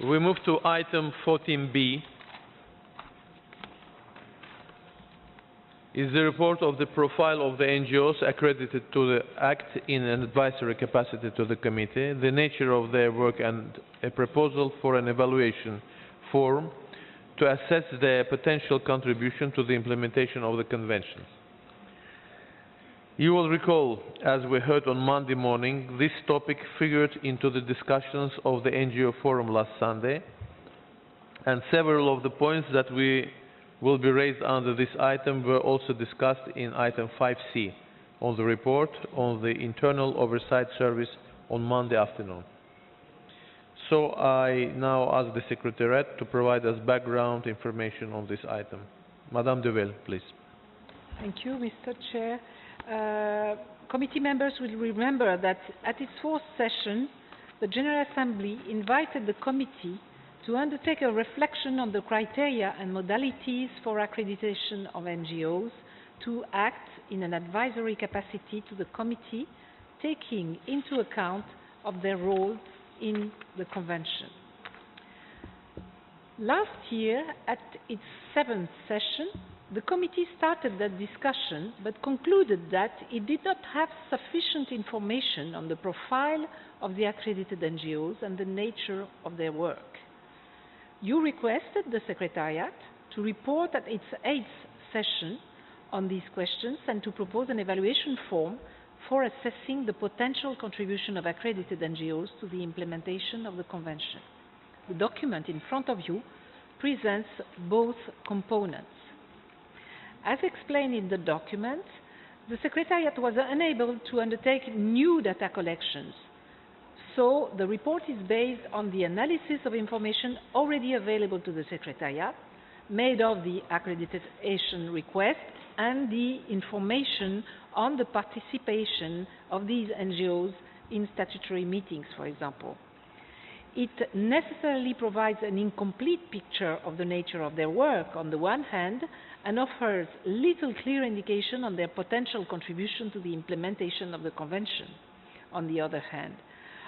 We move to item 14B. Is the report of the profile of the NGOs accredited to act in an advisory capacity to the committee, the nature of their work, and a proposal for an evaluation form to assess their potential contribution to the implementation of the Convention. You will recall, as we heard on Monday morning, this topic figured into the discussions of the NGO Forum last Sunday, and several of the points that will be raised under this item were also discussed in item 5C on the report on the Internal Oversight Service on Monday afternoon. So I now ask the Secretariat to provide us background information on this item. Madame Deville, please. Thank you, Mr. Chair. Committee members will remember that at its fourth session, the General Assembly invited the committee to undertake a reflection on the criteria and modalities for accreditation of NGOs to act in an advisory capacity to the committee, taking into account of their role in the Convention. Last year, at its seventh session, the committee started that discussion but concluded that it did not have sufficient information on the profile of the accredited NGOs and the nature of their work. You requested the Secretariat to report at its eighth session on these questions and to propose an evaluation form for assessing the potential contribution of accredited NGOs to the implementation of the Convention. The document in front of you presents both components. As explained in the document, the Secretariat was unable to undertake new data collections, so the report is based on the analysis of information already available to the Secretariat, made of the accreditation request and the information on the participation of these NGOs in statutory meetings, for example. It necessarily provides an incomplete picture of the nature of their work on the one hand, and offers little clear indication on their potential contribution to the implementation of the Convention on the other hand.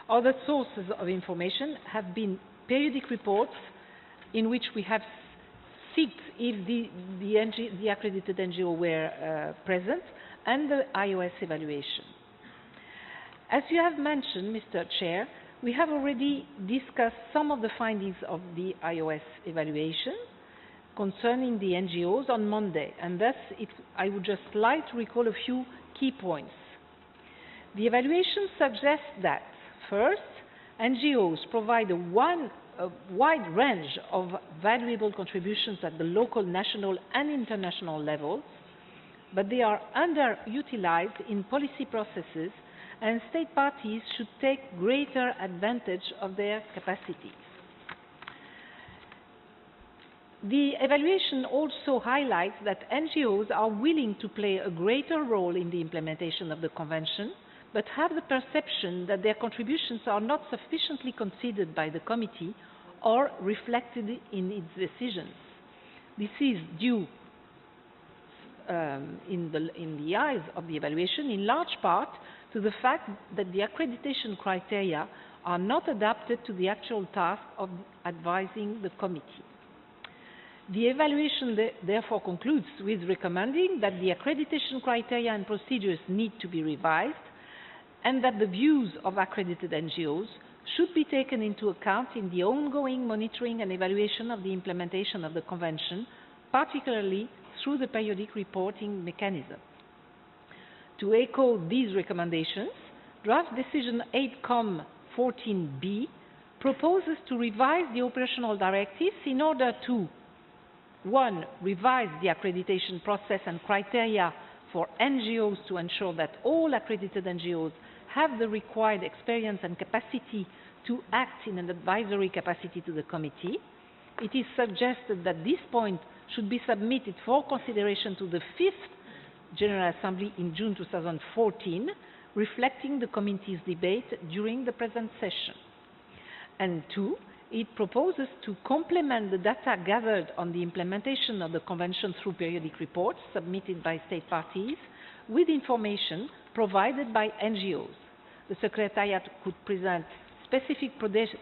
Other sources of information have been periodic reports in which we have seen if the accredited NGO were present, and the IOS evaluation. As you have mentioned, Mr. Chair, we have already discussed some of the findings of the IOS evaluation concerning the NGOs on Monday, and thus I would just like to recall a few key points. The evaluation suggests that, first, NGOs provide a wide range of valuable contributions at the local, national and international levels, but they are underutilized in policy processes, and state parties should take greater advantage of their capacities. The evaluation also highlights that NGOs are willing to play a greater role in the implementation of the Convention, but have the perception that their contributions are not sufficiently considered by the committee or reflected in its decisions. This is due, in the eyes of the evaluation, in large part to the fact that the accreditation criteria are not adapted to the actual task of advising the committee. The evaluation therefore concludes with recommending that the accreditation criteria and procedures need to be revised, and that the views of accredited NGOs should be taken into account in the ongoing monitoring and evaluation of the implementation of the Convention, particularly through the periodic reporting mechanism. To echo these recommendations, Draft Decision 8-14B proposes to revise the operational directives in order to 1. Revise the accreditation process and criteria for NGOs to ensure that all accredited NGOs have the required experience and capacity to act in an advisory capacity to the committee. It is suggested that this point should be submitted for consideration to the 5th General Assembly in June 2014, reflecting the committee's debate during the present session. And 2. It proposes to complement the data gathered on the implementation of the Convention through periodic reports submitted by state parties with information provided by NGOs. The Secretariat could present specific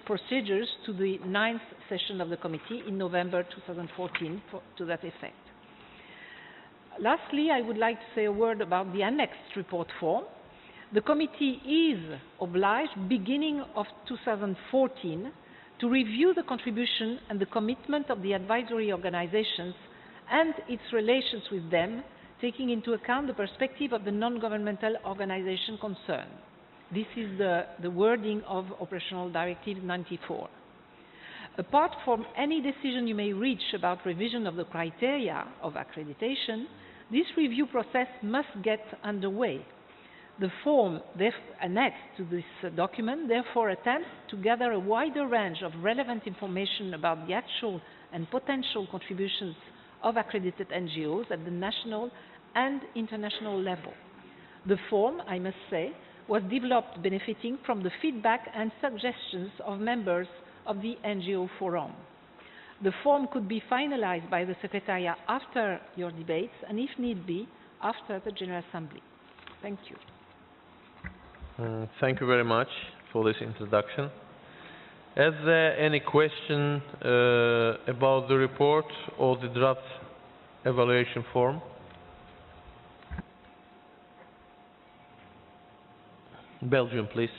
procedures to the 9th session of the committee in November 2014 to that effect. Lastly, I would like to say a word about the annexed report form. The committee is obliged, beginning of 2014, to review the contribution and the commitment of the advisory organizations and its relations with them, taking into account the perspective of the non-governmental organization concerned. This is the wording of Operational Directive 94. Apart from any decision you may reach about revision of the criteria of accreditation, this review process must get underway. The form annexed to this document therefore attempts to gather a wider range of relevant information about the actual and potential contributions of accredited NGOs at the national and international level. The form, I must say, was developed benefiting from the feedback and suggestions of members of the NGO Forum. The form could be finalized by the Secretariat after your debates and, if need be, after the General Assembly. Thank you. Thank you very much for this introduction. Is there any question about the report or the draft evaluation form? Belgium, please.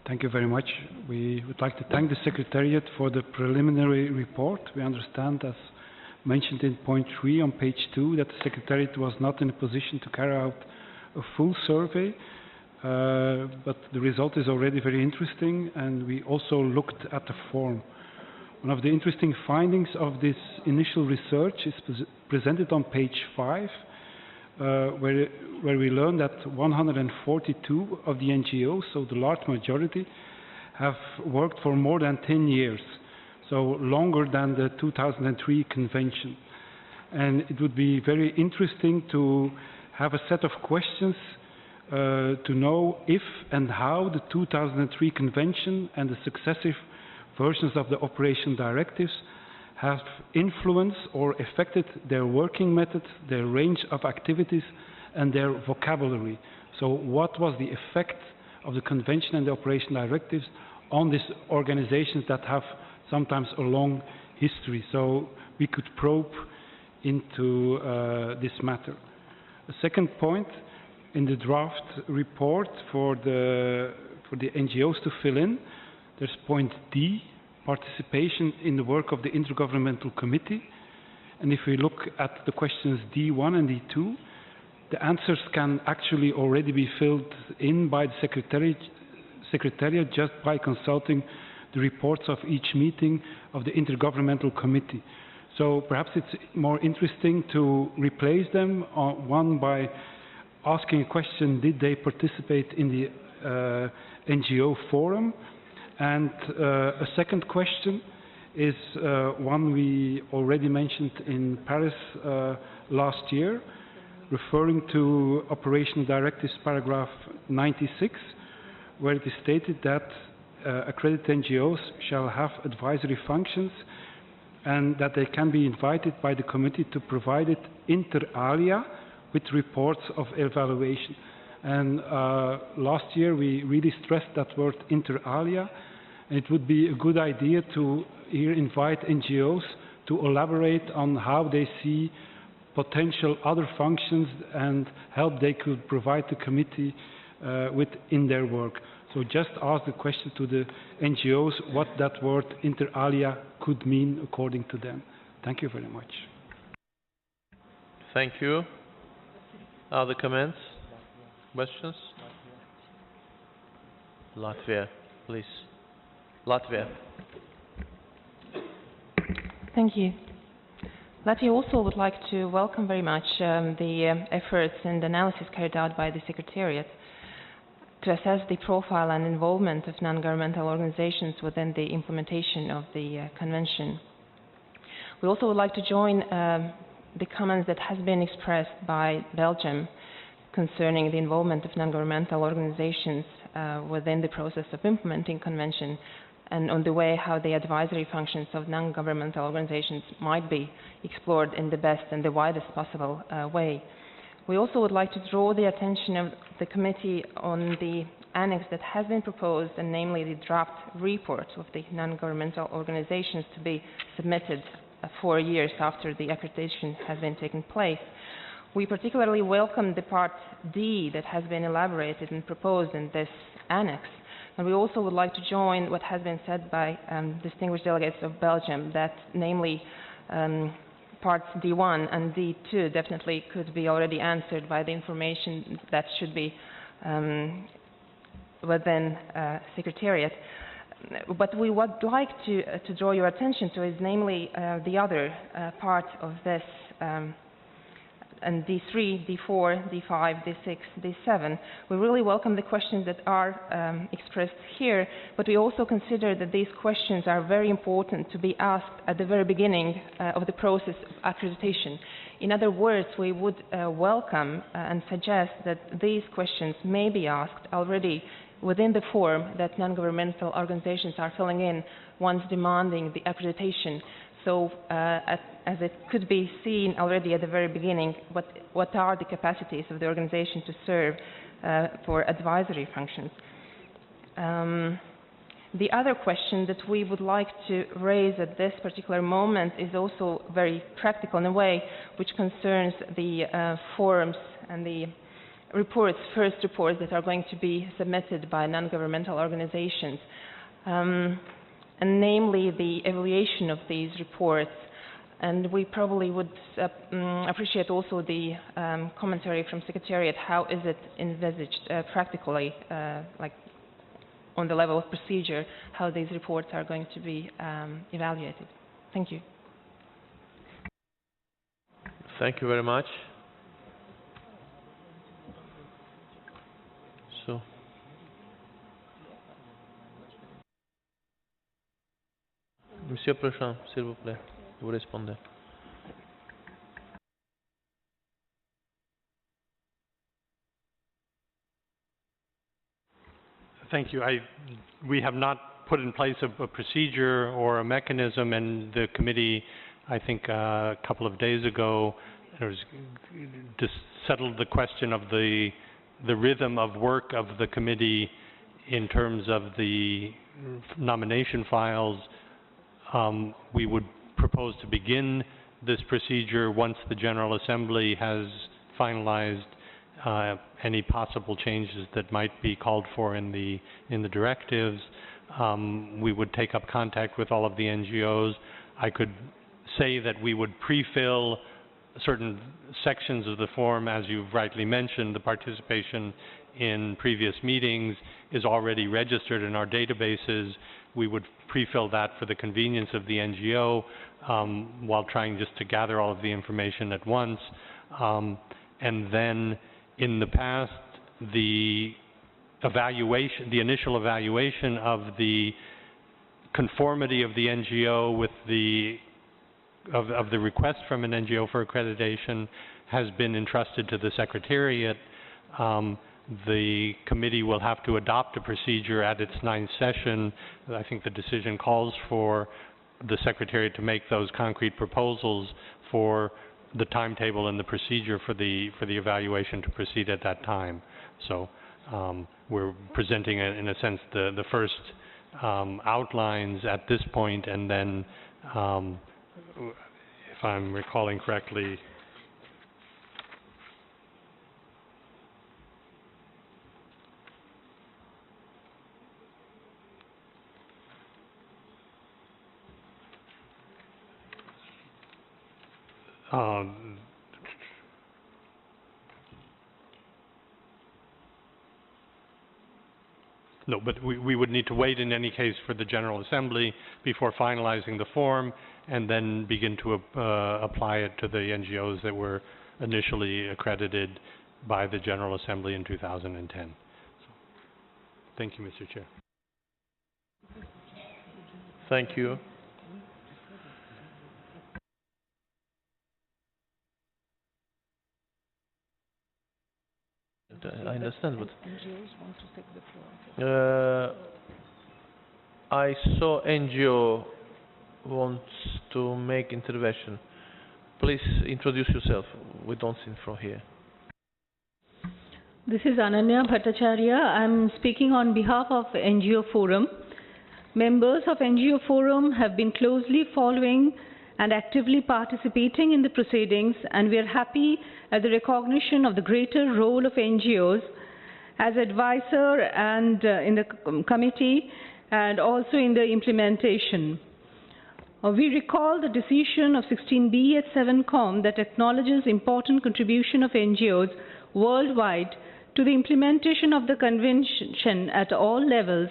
Thank you very much. We would like to thank the Secretariat for the preliminary report. We understand, as mentioned in point 3 on page 2, that the Secretariat was not in a position to carry out a full survey, but the result is already very interesting, and we also looked at the form. One of the interesting findings of this initial research is presented on page 5, where we learn that 142 of the NGOs, so the large majority, have worked for more than 10 years, so longer than the 2003 convention. And it would be very interesting to have a set of questions to know if and how the 2003 convention and the successive versions of the operation directives have influenced or affected their working methods, their range of activities, and their vocabulary. So what was the effect of the convention and the operation directives on these organizations that have sometimes a long history? So we could probe into this matter. A second point, in the draft report for the NGOs to fill in, there's point D, participation in the work of the Intergovernmental Committee. And if we look at the questions D1 and D2, the answers can actually already be filled in by the Secretariat just by consulting the reports of each meeting of the Intergovernmental Committee. So perhaps it's more interesting to replace them, one by asking a question, did they participate in the NGO forum? And a second question is one we already mentioned in Paris last year, referring to Operational Directives paragraph 96, where it is stated that accredited NGOs shall have advisory functions and that they can be invited by the committee to provide it inter alia with reports of evaluation. And last year we really stressed that word inter alia. And it would be a good idea to here invite NGOs to elaborate on how they see potential other functions and help they could provide the committee with in their work. So just ask the question to the NGOs what that word inter alia could mean according to them. Thank you very much. Thank you. Other comments? Questions? Latvia, please. Latvia. Thank you. Latvia also would like to welcome very much the efforts and analysis carried out by the Secretariat to assess the profile and involvement of non-governmental organizations within the implementation of the Convention. We also would like to join the comments that has been expressed by Belgium concerning the involvement of non-governmental organizations within the process of implementing Convention, and on the way how the advisory functions of non-governmental organizations might be explored in the best and the widest possible way. We also would like to draw the attention of the committee on the annex that has been proposed, and namely the draft report of the non-governmental organizations to be submitted 4 years after the accreditation has been taken place. We particularly welcome the Part D that has been elaborated and proposed in this annex. And we also would like to join what has been said by distinguished delegates of Belgium, that namely Parts D1 and D2 definitely could be already answered by the information that should be within Secretariat. What we would like to draw your attention to is namely the other part of this, and D3, D4, D5, D6, D7. We really welcome the questions that are expressed here, but we also consider that these questions are very important to be asked at the very beginning of the process of accreditation. In other words, we would welcome and suggest that these questions may be asked already within the form that non-governmental organizations are filling in once demanding the accreditation. So, as it could be seen already at the very beginning, what are the capacities of the organization to serve for advisory functions? The other question that we would like to raise at this particular moment is also very practical in a way, which concerns the forums and the reports, first reports that are going to be submitted by non-governmental organizations. And namely the evaluation of these reports. And we probably would appreciate also the commentary from Secretariat. How is it envisaged practically, like on the level of procedure, how these reports are going to be evaluated? Thank you. Thank you very much. So, Monsieur Président, s'il vous plaît, vous répondez. Thank you. We have not put in place a procedure or a mechanism, and the committee, I think a couple of days ago, just settled the question of the rhythm of work of the committee in terms of the nomination files. We would propose to begin this procedure once the General Assembly has finalized any possible changes that might be called for in the directives. We would take up contact with all of the NGOs. I could say that we would pre-fill certain sections of the form. As you've rightly mentioned, the participation in previous meetings is already registered in our databases. We would pre-fill that for the convenience of the NGO while trying just to gather all of the information at once. And then in the past, the initial evaluation of the conformity of the NGO with the request from an NGO for accreditation has been entrusted to the Secretariat. The committee will have to adopt a procedure at its 9th session. I think the decision calls for the Secretariat to make those concrete proposals for the timetable and the procedure for the evaluation to proceed at that time. So we're presenting, in a sense, the first outlines at this point, and then, if I'm recalling correctly, no, but we would need to wait in any case for the General Assembly before finalizing the form, and then begin to apply it to the NGOs that were initially accredited by the General Assembly in 2010. So, thank you, Mr. Chair. Thank you. I understand, but NGOs want to take the floor. I saw NGO wants to make intervention. Please introduce yourself. We don't see from here. This is Ananya Bhattacharya. I'm speaking on behalf of NGO Forum. Members of NGO Forum have been closely following and actively participating in the proceedings, and we are happy at the recognition of the greater role of NGOs as advisor and in the committee and also in the implementation. We recall the decision of 16B at 7Com that acknowledges important contribution of NGOs worldwide to the implementation of the Convention at all levels,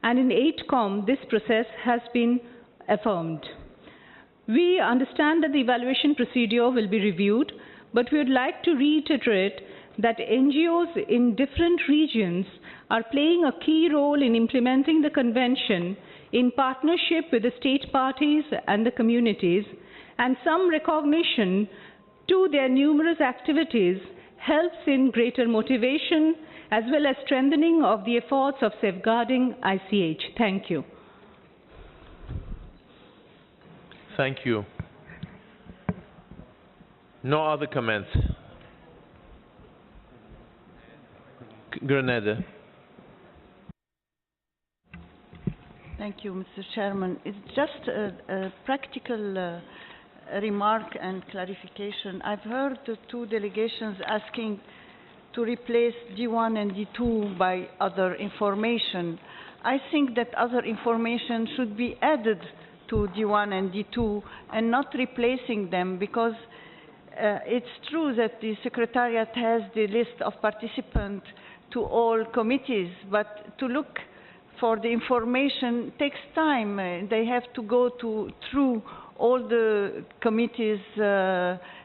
and in 8Com this process has been affirmed. We understand that the evaluation procedure will be reviewed, but we would like to reiterate that NGOs in different regions are playing a key role in implementing the Convention in partnership with the state parties and the communities, and some recognition to their numerous activities helps in greater motivation as well as strengthening of the efforts of safeguarding ICH. Thank you. Thank you. No other comments? Grenada. Thank you, Mr. Chairman. It's just a practical remark and clarification. I've heard the two delegations asking to replace D1 and D2 by other information. I think that other information should be added to D1 and D2 and not replacing them, because it's true that the Secretariat has the list of participants to all committees, but to look for the information takes time. They have to go through all the committees'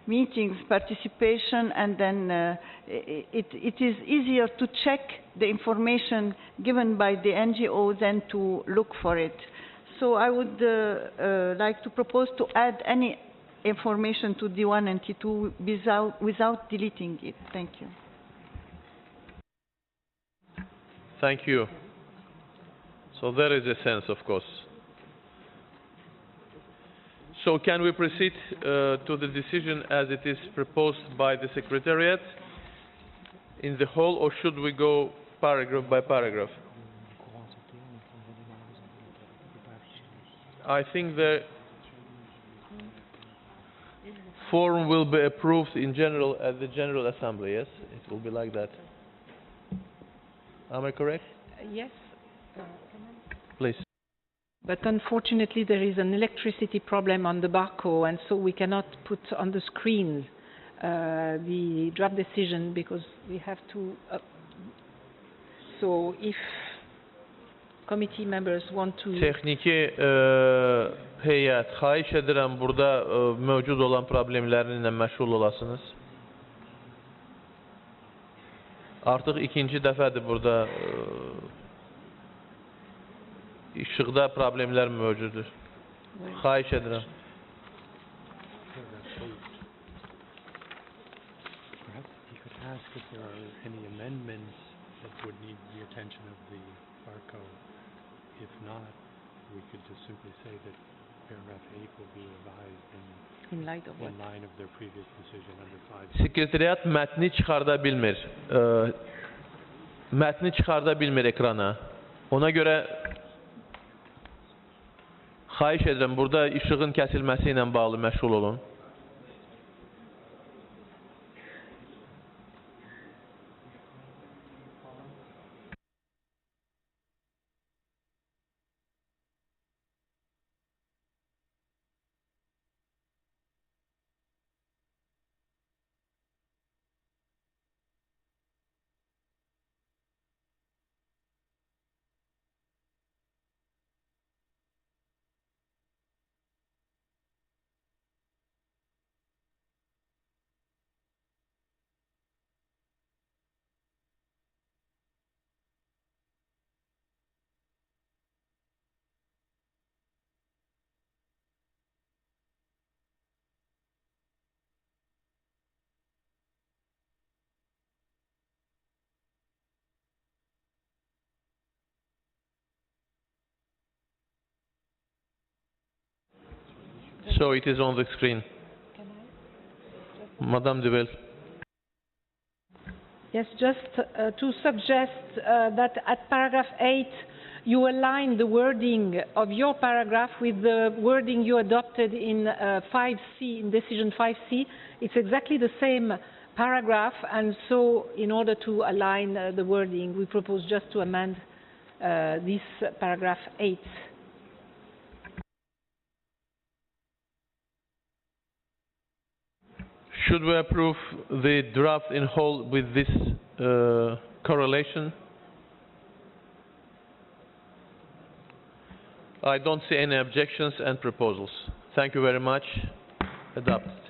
meetings, participation, and then it is easier to check the information given by the NGO than to look for it. So I would like to propose to add any information to D1 and T2 without deleting it. Thank you. Thank you. So there is a sense, of course. So can we proceed to the decision as it is proposed by the Secretariat in the whole, or should we go paragraph by paragraph? I think the form will be approved in general at the General Assembly, yes? It will be like that. Am I correct? Yes. Please. But unfortunately, there is an electricity problem on the Baku, and so we cannot put on the screen the draft decision because we have to. So if committee members want to. Texniki heyət, xahiş edirəm burada mövcud olan problemlərinlə məşğul olasınız. Artıq ikinci dəfədir burada işıqda problemlər mövcuddur. Xahiş edirəm. Perhaps you could ask if there are any amendments that would need the attention of the ARCO. If not, we could just simply say that paragraph 8 will be revised in line of their previous decision under 5. Sekretariat mətni çıxarda bilmir. Mətni çıxarda bilmir ekrana. Ona görə xahiş edirəm, burada işığın kəsilməsi ilə bağlı məşğul olun. So it is on the screen. Madame Duvel. Yes, just to suggest that at paragraph 8, you align the wording of your paragraph with the wording you adopted in 5C, in decision 5C. It's exactly the same paragraph, and so in order to align the wording, we propose just to amend this paragraph 8. Should we approve the draft in whole with this correlation? I don't see any objections and proposals. Thank you very much. Adopted.